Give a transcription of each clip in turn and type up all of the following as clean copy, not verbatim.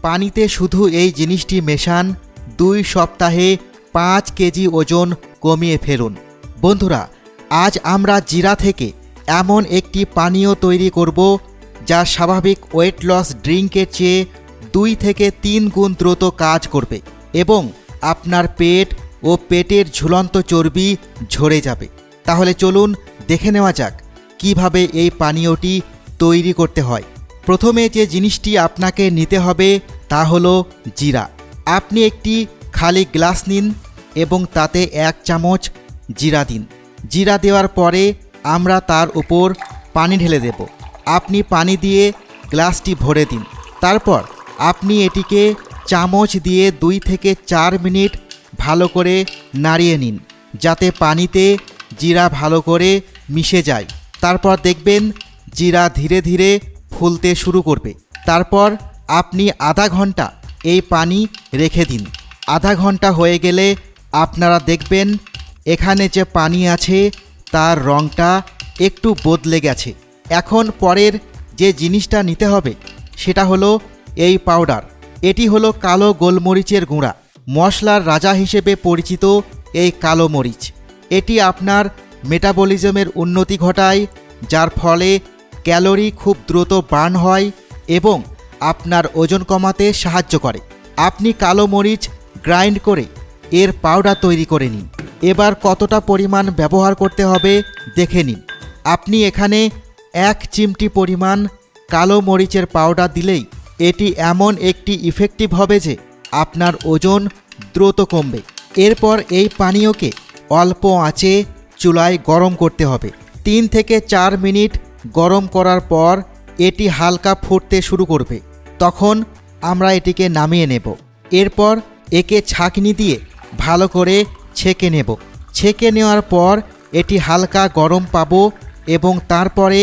পানিতে শুধু এই জিনিসটি মেশান, 2 সপ্তাহে 5 কেজি ওজন কমিয়ে ফেলুন। বন্ধুরা, আজ আমরা জিরা থেকে এমন একটি পানীয় তৈরি করব যা স্বাভাবিক ওয়েট লস ড্রিঙ্কের চেয়ে 2 থেকে 3 গুণ দ্রুত কাজ করবে এবং আপনার পেট ও পেটের ঝুলন্ত চর্বি ঝরে যাবে। তাহলে চলুন দেখে নেওয়া যাক কিভাবে এই পানীয়টি তৈরি করতে হয়। প্রথমে যে জিনিসটি আপনাকে নিতে হবে তা হলো জিরা। আপনি একটি খালি গ্লাস নিন এবং তাতে 1 চামচ জিরা দিন। জিরা দেওয়ার পরে আমরা তার উপর পানি ঢেলে দেব। আপনি পানি দিয়ে গ্লাসটি ভরে দিন। তারপর আপনি এটিকে চামচ দিয়ে 2 থেকে 4 মিনিট ভালো করে নাড়িয়ে নিন, যাতে পানিতে জিরা ভালো করে মিশে যায়। তারপর দেখবেন জিরা ধীরে ধীরে ফুলতে শুরু করবে। তারপর আপনি আধা ঘন্টা এই পানি রেখে দিন। আধা ঘন্টা হয়ে গেলে আপনারা দেখবেন এখানে যে পানি আছে তার রঙটা একটু বদলে গেছে। এখন পরের যে জিনিসটা নিতে হবে সেটা হলো এই পাউডার। এটি হলো কালো গোলমরিচের গুঁড়া। মশলার রাজা হিসেবে পরিচিত এই কালো মরিচ। এটি আপনার মেটাবলিজমের উন্নতি ঘটায়, যার ফলে ক্যালোরি খুব দ্রুত বার্ন হয় এবং আপনার ওজন কমাতে সাহায্য করে। আপনি কালো মরিচ গ্রাইন্ড করে এর পাউডার তৈরি করে নিন। এবার কতটা পরিমাণ ব্যবহার করতে হবে দেখে নিন। আপনি এখানে 1 চিমটি পরিমাণ কালো মরিচের পাউডার দিলেই এটি এমন একটি ইফেক্টিভ হবে যে আপনার ওজন দ্রুত কমবে। এরপর এই পানীয়কে অল্প আঁচে চুলায় গরম করতে হবে। 3 থেকে 4 মিনিট গরম করার পর এটি হালকা ফুটতে শুরু করবে। তখন আমরা এটিকে নামিয়ে নেব। এরপর একে ছাঁকনি দিয়ে ভালো করে ছেঁকে নেব। ছেঁকে নেওয়ার পর এটি হালকা গরম পাবো এবং তারপরে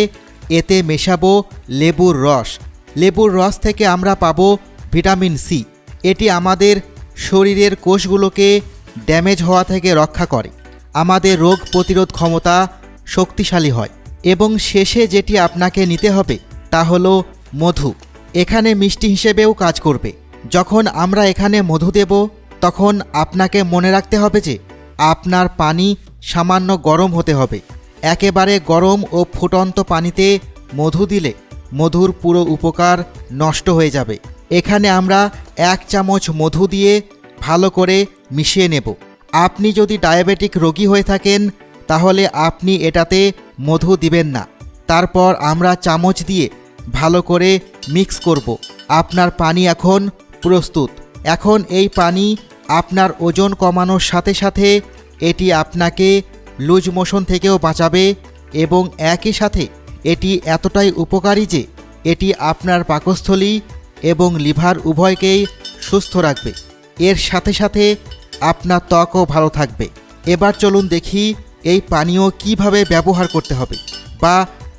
এতে মেশাবো লেবুর রস। লেবুর রস থেকে আমরা পাবো ভিটামিন সি। এটি আমাদের শরীরের কোষগুলোকে ড্যামেজ হওয়া থেকে রক্ষা করে, আমাদের রোগ প্রতিরোধ ক্ষমতা শক্তিশালী হয়। এবং শেষে যেটি আপনাকে নিতে হবে তা হলো মধু। এখানে মিষ্টি হিসেবেও কাজ করবে। যখন আমরা এখানে মধু দেব তখন আপনাকে মনে রাখতে হবে যে আপনার পানি সামান্য গরম হতে হবে। একেবারে গরম ও ফুটন্ত পানিতে মধু দিলে মধুর পুরো উপকার নষ্ট হয়ে যাবে। এখানে আমরা 1 চামচ মধু দিয়ে ভালো করে মিশিয়ে নেব। আপনি যদি ডায়াবেটিক রোগী হয়ে থাকেন তাহলে আপনি এটাতে মধু দিবেন না। তারপর আমরা চামচ দিয়ে ভালো করে মিক্স করব। আপনার পানি এখন প্রস্তুত। এখন এই পানি আপনার ওজন কমানোর সাথে সাথে এটি আপনাকে লুজ মোশন থেকেও বাঁচাবে এবং একই সাথে এটি এতটাই উপকারী যে এটি আপনার পাকস্থলী এবং লিভার উভয়কেই সুস্থ রাখবে। এর সাথে সাথে আপনার ত্বকও ভালো থাকবে। এবার চলুন দেখি এই পানীয় কিভাবে ব্যবহার করতে হবে বা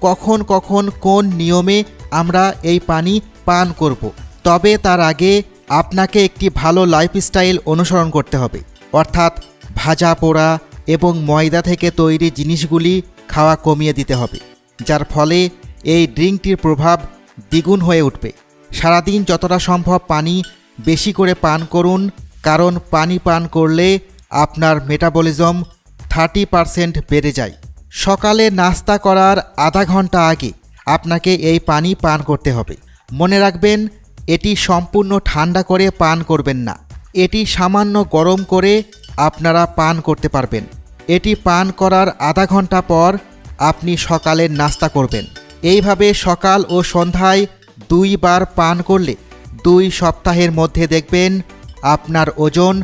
কখন কখন কোন নিয়মে আমরা এই পানি পান করব। তবে তার আগে আপনাকে একটি ভালো লাইফস্টাইল অনুসরণ করতে হবে, অর্থাৎ ভাজা পোড়া এবং ময়দা থেকে তৈরি জিনিসগুলি খাওয়া কমিয়ে দিতে হবে, যার ফলে এই ড্রিঙ্কটির প্রভাব দ্বিগুণ হয়ে উঠবে। সারাদিন যতটা সম্ভব পানি বেশি করে পান করুন, কারণ পানি পান করলে আপনার মেটাবলিজম 30% বেড়ে যায়। সকালে নাস্তা করার আধা ঘন্টা আগে আপনাকে এই পানি পান করতে হবে। মনে রাখবেন, এটি সম্পূর্ণ ঠান্ডা করে পান করবেন না। এটি সামান্য গরম করে আপনারা পান করতে পারবেন। এটি পান করার আধা ঘন্টা পর আপনি সকালের নাস্তা করবেন। এইভাবে সকাল ও সন্ধ্যায় 2 বার পান করলে 2 সপ্তাহের মধ্যে দেখবেন আপনার ওজন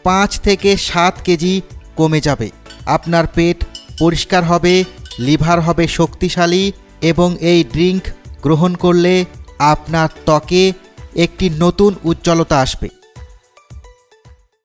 5 থেকে 7 কেজি কমে যাবে। আপনার পেট পরিষ্কার হবে, লিভার হবে শক্তিশালী এবং এই ড্রিঙ্ক গ্রহণ করলে আপনার ত্বকে একটি নতুন উজ্জ্বলতা আসবে।